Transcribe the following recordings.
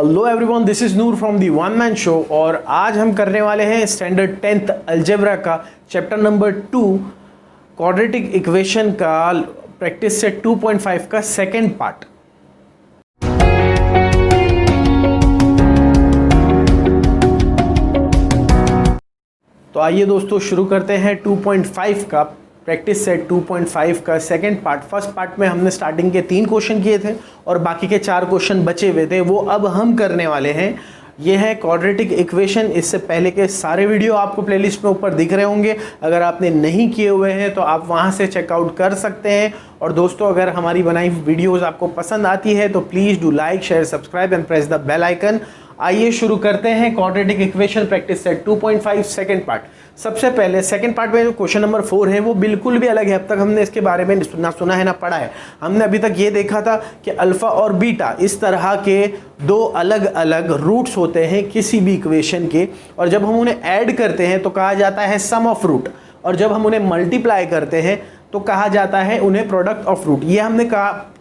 Hello everyone, this is Noor from the one man show. और आज हम करने वाले हैं स्टैंडर्ड 10th अलजेब्रा का चैप्टर नंबर 2 क्वाड्रेटिक इक्वेशन का प्रैक्टिस सेट 2.5 का सेकंड पार्ट। तो आइए दोस्तों शुरू करते हैं 2.5 का प्रैक्टिस सेट 2.5 का सेकंड पार्ट। फर्स्ट पार्ट में हमने स्टार्टिंग के 3 क्वेश्चन किए थे और बाकी के 4 क्वेश्चन बचे हुए थे, वो अब हम करने वाले हैं। ये है क्वाड्रेटिक इक्वेशन। इससे पहले के सारे वीडियो आपको प्लेलिस्ट में ऊपर दिख रहे होंगे। अगर आपने नहीं किए हुए हैं तो आप वहां से चेकआउट कर सकते हैं। और दोस्तों, अगर हमारी बनाई वीडियोज़ आपको पसंद आती है तो please do like, share, subscribe and press the bell icon. आइए शुरू करते हैं quadratic equation practice set 2.5 second part. सबसे पहले सेकंड पार्ट में जो क्वेश्चन नंबर 4 है वो बिल्कुल भी अलग है। अब तक हमने इसके बारे में ना सुना है ना पढ़ा है। हमने अभी तक ये देखा था कि अल्फा और बीटा इस तरह के 2 अलग अलग रूट्स होते हैं किसी भी इक्वेशन के, और जब हम उन्हें ऐड करते हैं तो कहा जाता है सम ऑफ रूट, और जब हम उन्हें मल्टीप्लाई करते हैं तो कहा जाता है उन्हें प्रोडक्ट ऑफ रूट। ये हमने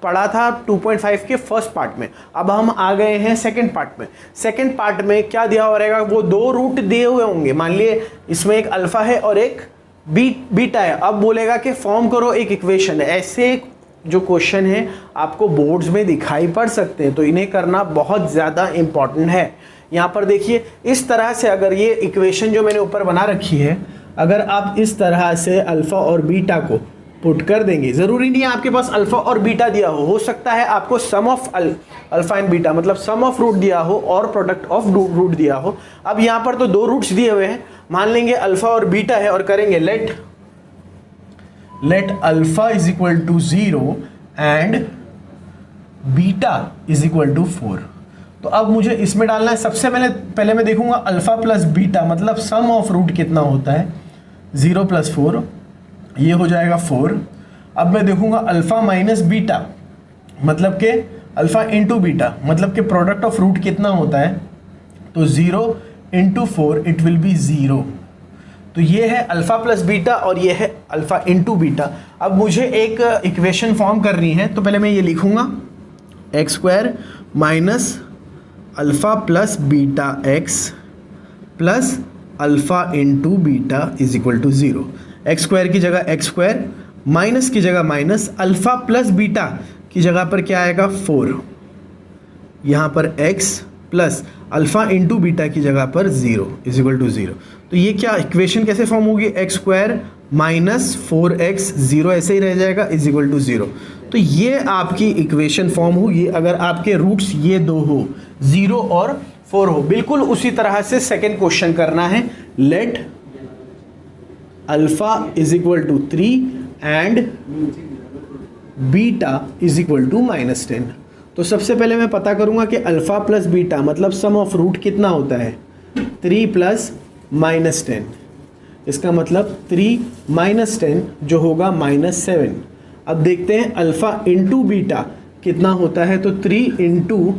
पढ़ा था 2.5 के फर्स्ट पार्ट में। अब हम आ गए हैं सेकंड पार्ट में। सेकंड पार्ट में क्या दिया हुआ रहेगा, वो 2 रूट दिए हुए होंगे। मान लिए इसमें एक अल्फा है और एक बीटा है। अब बोलेगा कि फॉर्म करो एक इक्वेशन। ऐसे जो क्वेश्चन है आपको बोर्ड्स में दिखाई पड़ सकते हैं, तो इन्हें करना बहुत ज़्यादा इंपॉर्टेंट है। यहाँ पर देखिए, इस तरह से अगर ये इक्वेशन जो मैंने ऊपर बना रखी है, अगर आप इस तरह से अल्फा और बीटा को पुट कर देंगे, जरूरी नहीं है आपके पास अल्फा और बीटा दिया हो सकता है आपको सम ऑफ अल्फा एंड बीटा मतलब सम ऑफ रूट दिया हो और प्रोडक्ट ऑफ रूट दिया हो। अब यहाँ पर तो 2 रूट्स दिए हुए हैं। मान लेंगे अल्फा और बीटा है और करेंगे let alpha is equal to 0 and beta is equal to 4। तो अब मुझे इसमें डालना है। सबसे पहले मैं देखूंगा अल्फा प्लस बीटा मतलब सम ऑफ रूट कितना होता है। 0 + 4 ये हो जाएगा 4। अब मैं देखूंगा अल्फा माइनस बीटा मतलब के अल्फा इंटू बीटा मतलब के प्रोडक्ट ऑफ रूट कितना होता है। तो 0 × 4 इट विल बी 0। तो ये है अल्फा प्लस बीटा और ये है अल्फा इंटू बीटा। अब मुझे एक इक्वेशन फॉर्म करनी है, तो पहले मैं ये लिखूंगा x² minus alpha plus beta x plus alpha into beta is equal to 0। x² की जगह x², माइनस की जगह माइनस, अल्फा प्लस बीटा की जगह पर क्या आएगा 4, यहाँ पर x plus alpha into beta की जगह पर 0 इज इक्वल टू 0। तो ये क्या इक्वेशन कैसे फॉर्म होगी, x² माइनस 4x 0 ऐसे ही रह जाएगा इज इक्वल टू 0। तो ये आपकी इक्वेशन फॉर्म होगी अगर आपके रूट्स ये 2 हो, 0 और 4 हो। बिल्कुल उसी तरह से सेकेंड क्वेश्चन करना है। Let alpha is equal to 3 and beta is equal to -10। तो सबसे पहले मैं पता करूंगा कि अल्फा प्लस बीटा मतलब सम ऑफ रूट कितना होता है, 3 + -10। इसका मतलब 3 - 10 जो होगा -7। अब देखते हैं अल्फा इंटू बीटा कितना होता है। तो 3 ×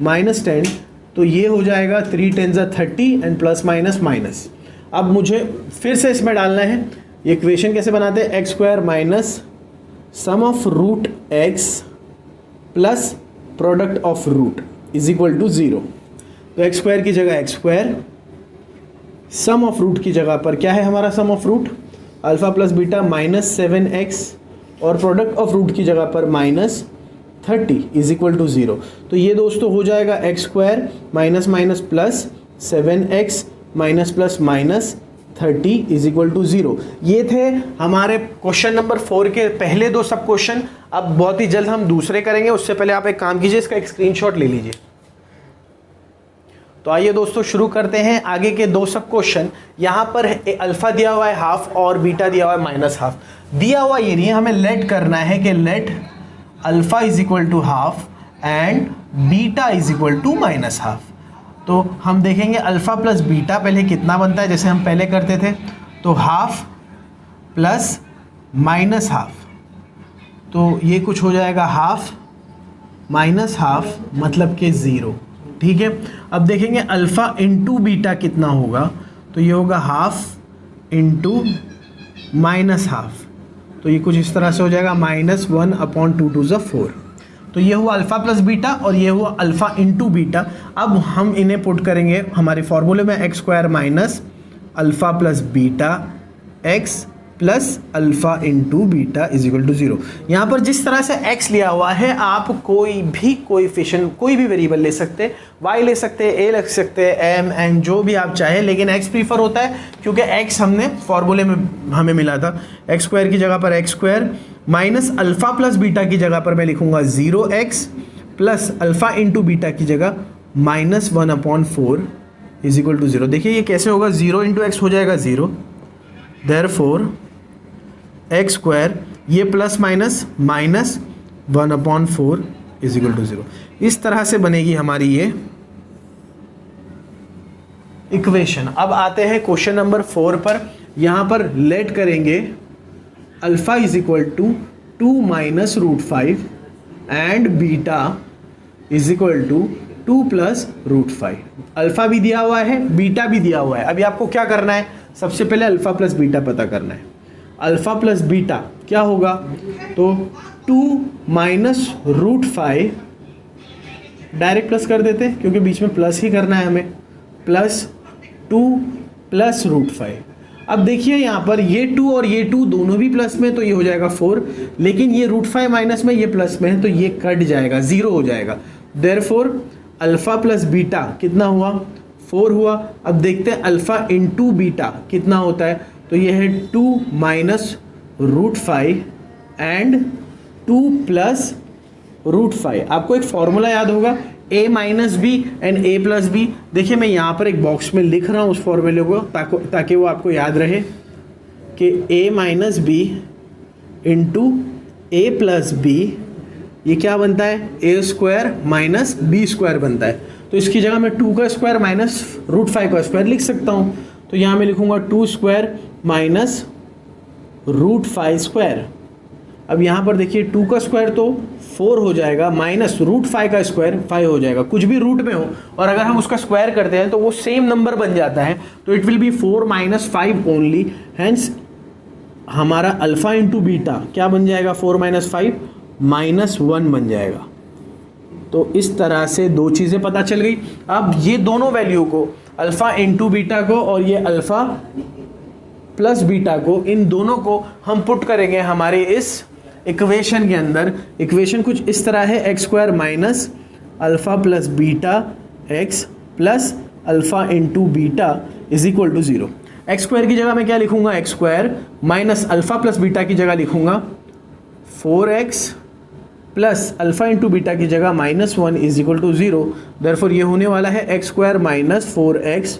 -10 तो ये हो जाएगा 3 × 10 = 30 एंड प्लस माइनस माइनस। अब मुझे फिर से इसमें डालना है। ये इक्वेशन कैसे बनाते हैं, x² minus sum of root x plus product of root is equal to 0। तो x² की जगह x², सम ऑफ रूट की जगह पर क्या है हमारा sum of root, alpha plus beta -7x और प्रोडक्ट ऑफ रूट की जगह पर -30 इज इक्वल टू 0। तो ये दोस्तों हो जाएगा x² minus minus plus 7x minus plus minus 30 is equal to 0। ये थे हमारे क्वेश्चन नंबर 4 के पहले 2 सब क्वेश्चन। अब बहुत ही जल्द हम दूसरे करेंगे, उससे पहले आप एक काम कीजिए, इसका एक स्क्रीनशॉट ले लीजिए। तो आइए दोस्तों शुरू करते हैं आगे के 2 सब क्वेश्चन। यहाँ पर अल्फा दिया हुआ है ½ और बीटा दिया हुआ है -½ दिया हुआ ये नहीं है, हमें लेट करना है कि let alpha is equal to ½ and beta is equal to -½ तो हम देखेंगे अल्फा प्लस बीटा पहले कितना बनता है, जैसे हम पहले करते थे। तो ½ प्लस -½ तो ये कुछ हो जाएगा ½ -½ मतलब कि 0। ठीक है, अब देखेंगे अल्फा इंटू बीटा कितना होगा। तो ये होगा ½ × -½ तो ये कुछ इस तरह से हो जाएगा -1/2 × 4। तो ये हुआ अल्फ़ा प्लस बीटा और ये हुआ अल्फ़ा इंटू बीटा। अब हम इन्हें पुट करेंगे हमारे फॉर्मूले में, x square minus alpha plus beta x plus alpha into beta is equal to 0। यहाँ पर जिस तरह से x लिया हुआ है, आप कोई भी कोएफिशिएंट, कोई भी वेरिएबल ले सकते हैं, y ले सकते हैं, a ले सकते हैं, m n जो भी आप चाहें, लेकिन x प्रीफर होता है क्योंकि x हमने फॉर्मूले में हमें मिला था। एक्स स्क्वायर की जगह पर x square minus alpha plus beta की जगह पर मैं लिखूंगा 0x plus alpha into beta की जगह -1/4 इज इक्वल टू 0। देखिए ये कैसे होगा, 0 इंटू एक्स हो जाएगा 0, देयरफॉर एक्स स्क्वायर ये plus minus minus 1/4 is equal to 0। इस तरह से बनेगी हमारी ये इक्वेशन। अब आते हैं क्वेश्चन नंबर 4 पर। यहाँ पर लेट करेंगे alpha is equal to 2 minus root 5 and beta is equal to 2 plus root 5। Alpha भी दिया हुआ है, बीटा भी दिया हुआ है। अभी आपको क्या करना है, सबसे पहले अल्फ़ा प्लस बीटा पता करना है। अल्फ़ा प्लस बीटा क्या होगा, तो 2 माइनस रूट 5, डायरेक्ट प्लस कर देते हैं क्योंकि बीच में प्लस ही करना है हमें, प्लस 2 प्लस रूट 5। अब देखिए यहाँ पर ये 2 और ये 2 दोनों भी प्लस में, तो ये हो जाएगा 4, लेकिन ये रूट 5 माइनस में, ये प्लस में है, तो ये कट जाएगा, 0 हो जाएगा। देयरफॉर अल्फ़ा प्लस बीटा कितना हुआ, 4 हुआ। अब देखते हैं अल्फ़ा इंटू बीटा कितना होता है, तो ये है 2 minus root 5 and 2 plus root 5। आपको एक फॉर्मूला याद होगा, a minus b and a plus b. देखिए मैं यहाँ पर एक बॉक्स में लिख रहा हूँ उस फॉर्मूले को ताकि वो आपको याद रहे कि a minus b into a plus b, ये क्या बनता है, a square minus b square बनता है। तो इसकी जगह मैं 2 का स्क्वायर माइनस रूट 5 का स्क्वायर लिख सकता हूँ। तो यहाँ मैं लिखूँगा 2 स्क्वायर माइनस रूट 5 स्क्वायर। अब यहाँ पर देखिए 2 का स्क्वायर तो 4 हो जाएगा, माइनस रूट 5 का स्क्वायर 5 हो जाएगा, कुछ भी रूट में हो और अगर हम उसका स्क्वायर करते हैं तो वो सेम नंबर बन जाता है, तो it will be 4 minus 5 only. Hence हमारा अल्फ़ा इंटू बीटा क्या बन जाएगा, 4 माइनस 5 -1 बन जाएगा। तो इस तरह से दो चीज़ें पता चल गई। अब ये दोनों वैल्यू को, अल्फ़ा इंटू बीटा को और ये अल्फ़ा प्लस बीटा को, इन दोनों को हम पुट करेंगे हमारे इस इक्वेशन के अंदर। इक्वेशन कुछ इस तरह है, x square minus alpha plus beta x plus alpha into beta is equal to 0। X square की जगह मैं क्या लिखूंगा, x square minus alpha plus beta की जगह लिखूंगा 4x plus alpha into beta की जगह -1 इज इक्वल टू 0। देयरफॉर ये होने वाला है x square minus 4x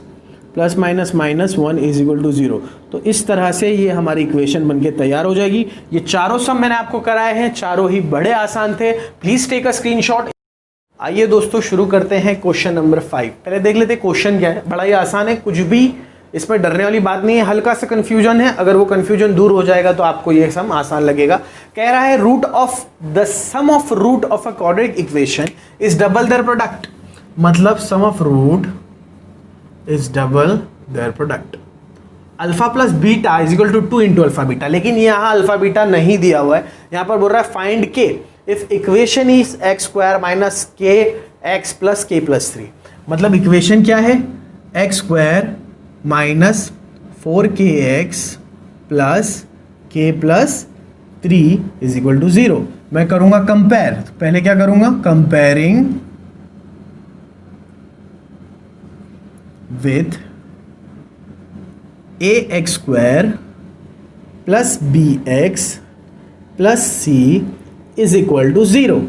plus minus -1 is equal to 0। तो इस तरह से ये हमारी इक्वेशन बनके तैयार हो जाएगी। ये चारों सम मैंने आपको कराए हैं, चारों ही बड़े आसान थे। Please take a screenshot. आइए दोस्तों शुरू करते हैं क्वेश्चन नंबर 5। पहले देख लेते हैं क्वेश्चन क्या है। बड़ा ही आसान है, कुछ भी इसमें डरने वाली बात नहीं है। हल्का सा कंफ्यूजन है, अगर वो कंफ्यूजन दूर हो जाएगा तो आपको ये सम आसान लगेगा। कह रहा है root of the sum of root of a quadratic equation is double their product, मतलब sum of root is double their product. Alpha plus beta is equal to 2 into alpha beta, लेकिन यहाँ अल्फा बीटा नहीं दिया हुआ है। यहाँ पर बोल रहा है find K if equation is X square minus K X plus K plus 3। मतलब इक्वेशन क्या है, x square minus 4kx plus K plus 3 is equal to 0। मैं करूंगा कंपेयर, पहले क्या करूंगा, comparing with A X square plus B X plus C is equal to 0।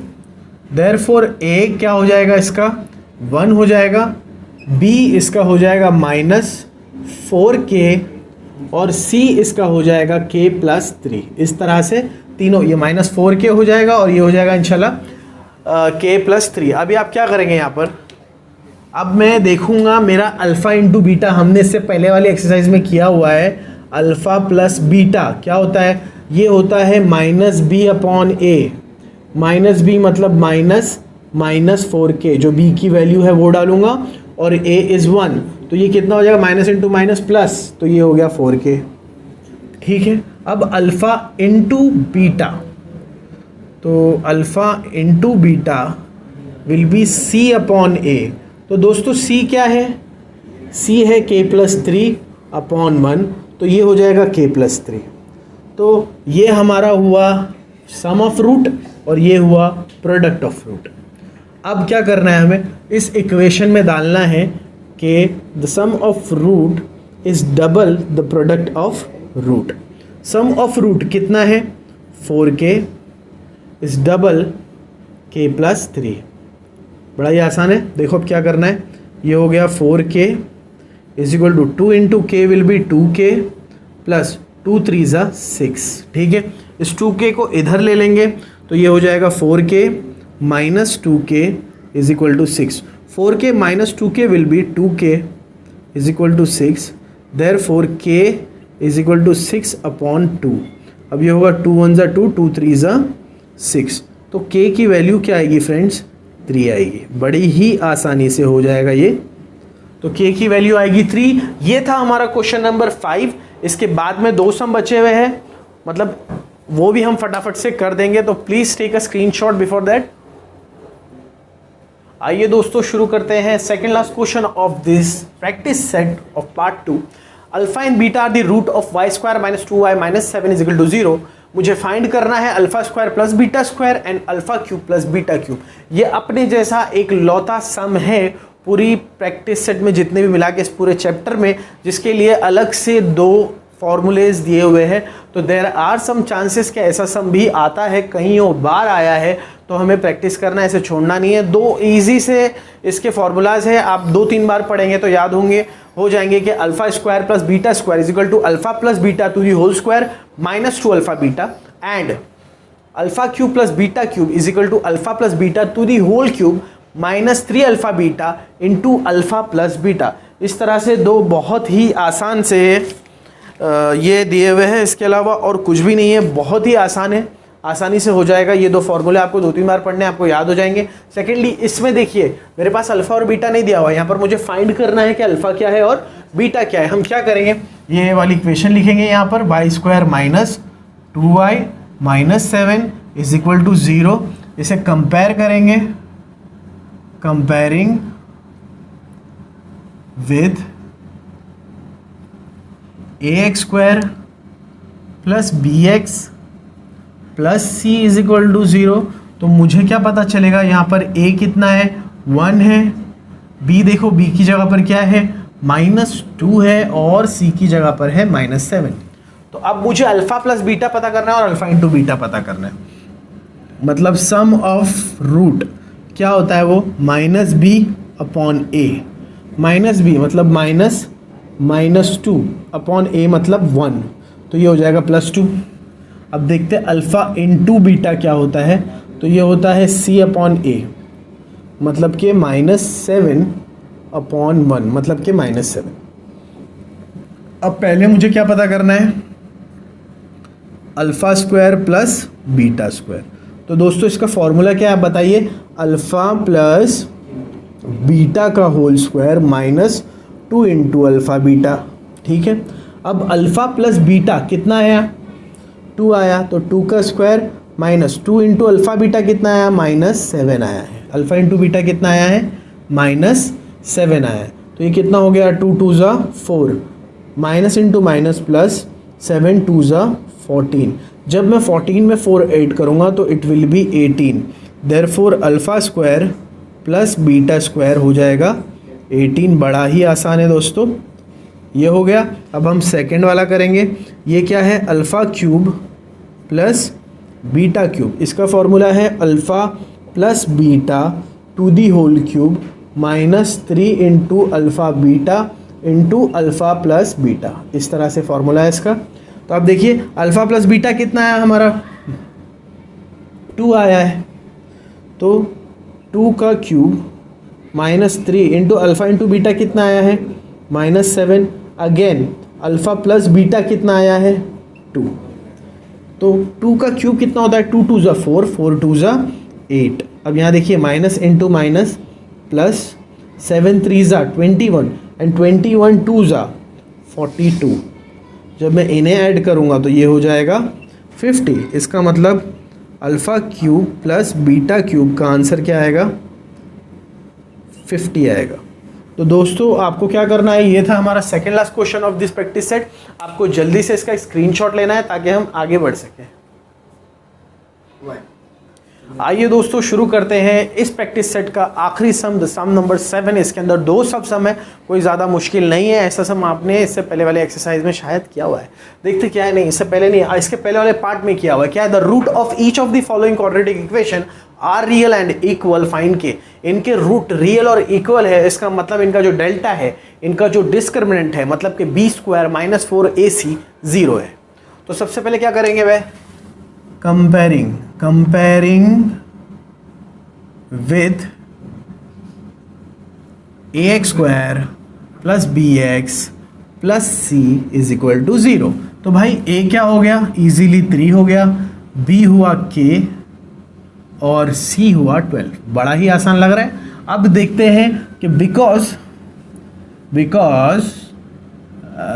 Therefore A क्या हो जाएगा, इसका 1 हो जाएगा, बी इसका हो जाएगा -4k और c इसका हो जाएगा k प्लस 3। इस तरह से तीनों, ये -4k हो जाएगा और ये हो जाएगा इंशाल्लाह k प्लस 3। अभी आप क्या करेंगे यहाँ पर, अब मैं देखूंगा मेरा अल्फ़ा इंटू बीटा, हमने इससे पहले वाली एक्सरसाइज में किया हुआ है। अल्फ़ा प्लस बीटा क्या होता है, ये होता है -b/a। -b मतलब -4k, जो b की वैल्यू है वो डालूंगा और a इज़ 1, तो ये कितना हो जाएगा, माइनस इंटू माइनस प्लस, तो ये हो गया 4k। ठीक है, अब अल्फ़ा इंटू बीटा, तो alpha into beta will be C upon A. तो दोस्तों सी क्या है, सी है k+3/1, तो ये हो जाएगा k+3। तो ये हमारा हुआ सम ऑफ रूट और ये हुआ प्रोडक्ट ऑफ रूट। अब क्या करना है, हमें इस इक्वेशन में डालना है कि the sum of root is double the product of root. Sum of root कितना है, 4k इज डबल k+3। बड़ा ही आसान है। देखो अब क्या करना है, ये हो गया 4k is equal to 2 into k will be 2k plus 2 3 ज़ा 6। ठीक है, इस 2k को इधर ले लेंगे तो ये हो जाएगा 4k minus 2k is equal to 6। 4k minus 2k will be 2k is equal to 6। Therefore k is equal to 6/2। अब ये होगा 2 1 ज़ा 2, 2 3 ज़ा 6। तो k की वैल्यू क्या आएगी फ्रेंड्स, 3 आएगी। बड़ी ही आसानी से हो जाएगा ये। तो k की वैल्यू आएगी 3। ये था हमारा क्वेश्चन नंबर 5। इसके बाद में 2 सम बचे हुए हैं, मतलब वो भी हम फटाफट से कर देंगे, तो please take a screenshot before that. आइए दोस्तों शुरू करते हैं second last question of this practice set of part 2। Alpha and beta are the root of y² - 2y - 7 is equal to 0। मुझे फाइंड करना है α² प्लस β² एंड α³ प्लस β³। ये अपने जैसा एक लौता सम है पूरी प्रैक्टिस सेट में जितने भी मिला के इस पूरे चैप्टर में, जिसके लिए अलग से 2 फॉर्मूलेज दिए हुए हैं। तो देयर आर सम चांसेस कि ऐसा सम भी आता है, कहीं और बार आया है, तो हमें प्रैक्टिस करना है, इसे छोड़ना नहीं है। 2 इजी से इसके फॉर्मूलाज है, आप 2-3 बार पढ़ेंगे तो याद हो जाएंगे कि α² plus β² is equal to alpha plus beta to the whole square minus 2 alpha beta, and α³ plus β³ is equal to alpha plus beta to the whole cube minus 3 alpha beta into alpha plus beta. इस तरह से 2 बहुत ही आसान से ये दिए हुए हैं। इसके अलावा और कुछ भी नहीं है, बहुत ही आसान है, आसानी से हो जाएगा। ये 2 फॉर्मूले आपको 2-3 बार पढ़ने, आपको याद हो जाएंगे। सेकेंडली इसमें देखिए मेरे पास अल्फा और बीटा नहीं दिया हुआ है, यहाँ पर मुझे फाइंड करना है कि अल्फा क्या है और बीटा क्या है। हम क्या करेंगे, ये वाली इक्वेशन लिखेंगे यहाँ पर, y² minus 2y minus 7 is equal to 0। इसे कंपेयर करेंगे, comparing with ax² plus bx plus c is equal to 0। तो मुझे क्या पता चलेगा, यहाँ पर a कितना है, 1 है, b देखो b की जगह पर क्या है, -2 है, और c की जगह पर है -7। तो अब मुझे अल्फा प्लस बीटा पता करना है और अल्फा इंटू बीटा पता करना है। मतलब सम ऑफ रूट क्या होता है वो, -b/a। -b मतलब -2/a मतलब 1, तो ये हो जाएगा +2। अब देखते हैं अल्फा इंटू बीटा क्या होता है, तो ये होता है c/a, मतलब कि -7/1, मतलब कि -7। अब पहले मुझे क्या पता करना है, α² प्लस β²। तो दोस्तों इसका फॉर्मूला क्या है आप बताइए, अल्फा प्लस बीटा का whole square minus 2 into alpha beta. ठीक है, अब अल्फा प्लस बीटा कितना आया, 2 आया, तो 2 का square minus 2 into alpha beta कितना आया, -7 आया है। अल्फा इंटू बीटा कितना आया है, -7 आया है। तो ये कितना हो गया, 2 2 ज़ा 4, माइनस इंटू माइनस प्लस 7 2 ज़ा 14। जब मैं 14 में 4 ऐड करूँगा तो it will be 18। Therefore α² plus β² हो जाएगा 18। बड़ा ही आसान है दोस्तों, ये हो गया। अब हम सेकंड वाला करेंगे। ये क्या है, α³ प्लस β³। इसका फॉर्मूला है alpha plus beta to the whole cube -3 into alpha beta into alpha plus beta. इस तरह से फॉर्मूला है इसका। तो आप देखिए अल्फ़ा प्लस बीटा कितना आया हमारा, 2 आया है, तो 2 का cube -3 into alpha into beta कितना आया है, -7। अगेन अल्फ़ा प्लस बीटा कितना आया है, 2। तो 2 का क्यूब कितना होता है, 2 2 ज़ा 4, 4 2 ज़ा 8। अब यहाँ देखिए माइनस इंटू माइनस प्लस 7 3 ज़ा 21 एंड 21 2 ज़ा 42। जब मैं इन्हें ऐड करूँगा तो ये हो जाएगा 50। इसका मतलब alpha cube plus beta cube का आंसर क्या आएगा? 50 आएगा। तो दोस्तों आपको क्या करना है, ये था हमारा second last question of this practice set. आपको जल्दी से इसका स्क्रीनशॉट लेना है ताकि हम आगे बढ़ सकें। आइए दोस्तों शुरू करते हैं इस प्रैक्टिस सेट का आखिरी सम, द सम नंबर 7। इसके अंदर 2 सब सम है, कोई ज़्यादा मुश्किल नहीं है। ऐसा सम आपने इससे पहले वाले एक्सरसाइज में शायद किया हुआ है। देखते क्या है, नहीं इससे पहले नहीं, इसके पहले वाले पार्ट में किया हुआ है। क्या है? The root of each of the following quadratic equation are real and equal. Find k इनके रूट रियल और इक्वल है, इसका मतलब इनका जो डेल्टा है, इनका जो डिस्क्रिमिनेंट है, मतलब कि b² - 4ac 0 है। तो सबसे पहले क्या करेंगे वह, comparing with ax² + bx + c = 0। तो भाई a क्या हो गया? इजीली 3 हो गया, b हुआ k और c हुआ 12। बड़ा ही आसान लग रहा है। अब देखते हैं कि because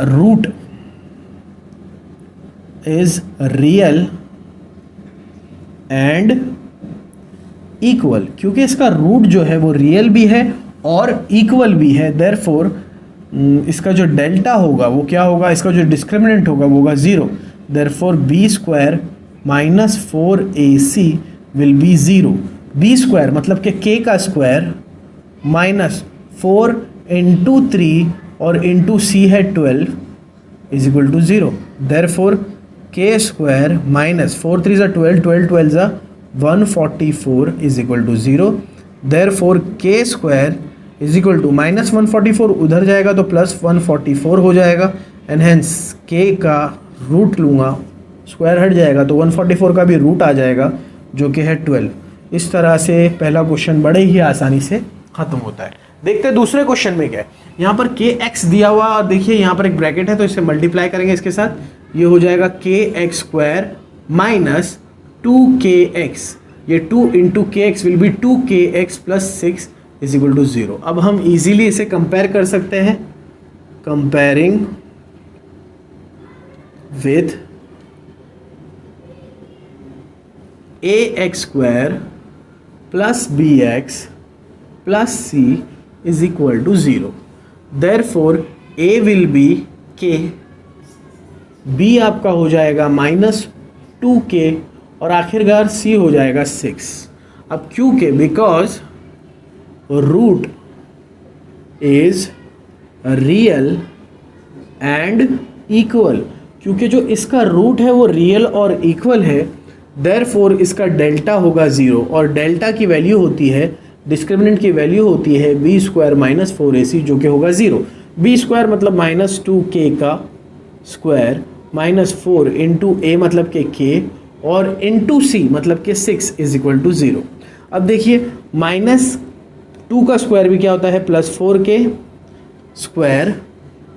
root is real and equal, क्योंकि इसका रूट जो है वो रियल भी है और इक्वल भी है, देयरफॉर इसका जो डेल्टा होगा वो क्या होगा, इसका जो डिस्क्रिमिनेंट होगा वो होगा 0। Therefore b² - 4ac will be 0। b² मतलब कि k का स्क्वायर माइनस 4 × 3 और इंटू c है 12 = 0। Therefore k² - 4 3 12, 12 12 144 = 0। देयरफॉर k² = -144 उधर जाएगा तो +144 हो जाएगा, एंड हेंस k का रूट लूँगा, स्क्वायर हट जाएगा तो 144 का भी रूट आ जाएगा जो कि है 12। इस तरह से पहला क्वेश्चन बड़े ही आसानी से ख़त्म होता है। देखते हैं दूसरे क्वेश्चन में क्या है। यहाँ पर kx दिया हुआ और देखिए यहाँ पर एक ब्रैकेट है तो इसे मल्टीप्लाई करेंगे इसके साथ, ये हो जाएगा kx² - 2kx। ये 2 × kx विल बी 2kx + 6 = 0। अब हम इजीली इसे कंपेयर कर सकते हैं, comparing with ax² + bx + c = 0। Therefore a will be k, b आपका हो जाएगा -2k और आखिरकार c हो जाएगा 6। अब क्योंकि because root is real and equal, क्योंकि जो इसका रूट है वो रियल और इक्वल है, देयरफॉर इसका डेल्टा होगा 0 और डेल्टा की वैल्यू होती है, डिस्क्रिमिनेंट की वैल्यू होती है b² - 4ac जो कि होगा 0। b² मतलब -2k का स्क्वायर -4 × a मतलब के k और इंटू c मतलब के 6 = 0। अब देखिए -2 का स्क्वायर भी क्या होता है +4k स्क्वायर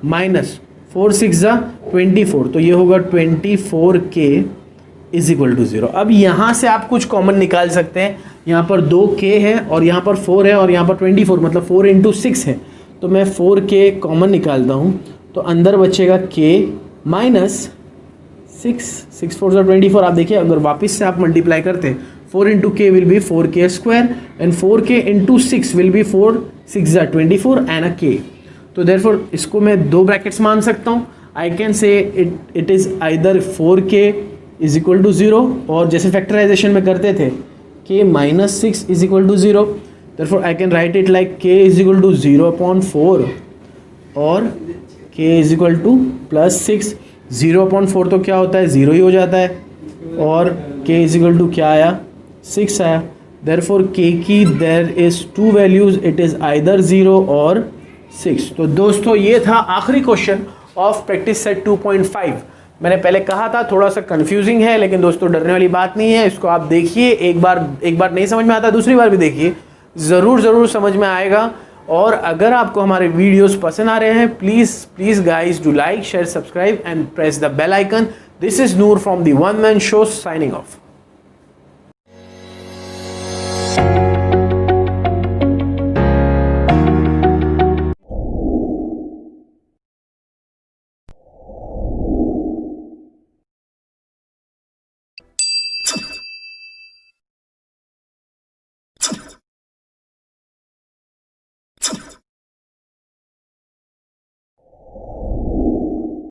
-4 6 24, तो ये होगा 24k = 0। अब यहाँ से आप कुछ कॉमन निकाल सकते हैं। यहाँ पर 2k है और यहाँ पर 4 है और यहाँ पर 24 मतलब 4 × 6 है, तो मैं 4k कॉमन निकालता हूँ तो अंदर बचेगा k -6 6 4 24। आप देखिए अगर वापस से आप मल्टीप्लाई करते हैं 4 × k will be 4k² and 4k × 6 will be 4 6 24 and a k। तो देयरफॉर इसको मैं 2 ब्रैकेट्स मान सकता हूँ। I can say it is either 4k = 0 और जैसे फैक्टराइजेशन में करते थे k - 6 = 0। Therefore I can write it like k = 0/4 और k = +6। 0/4 तो क्या होता है, 0 ही हो जाता है, और k = क्या आया, 6 आया। देयरफॉर k की there is 2 values, it is either 0 और 6। तो दोस्तों ये था आखिरी क्वेश्चन ऑफ प्रैक्टिस सेट 2.5। मैंने पहले कहा था थोड़ा सा कंफ्यूजिंग है, लेकिन दोस्तों डरने वाली बात नहीं है। इसको आप देखिए, एक बार नहीं समझ में आता दूसरी बार भी देखिए, ज़रूर समझ में आएगा। और अगर आपको हमारे वीडियोस पसंद आ रहे हैं, please guys do like, share, subscribe and press the bell icon. This is Noor from the one man show signing of.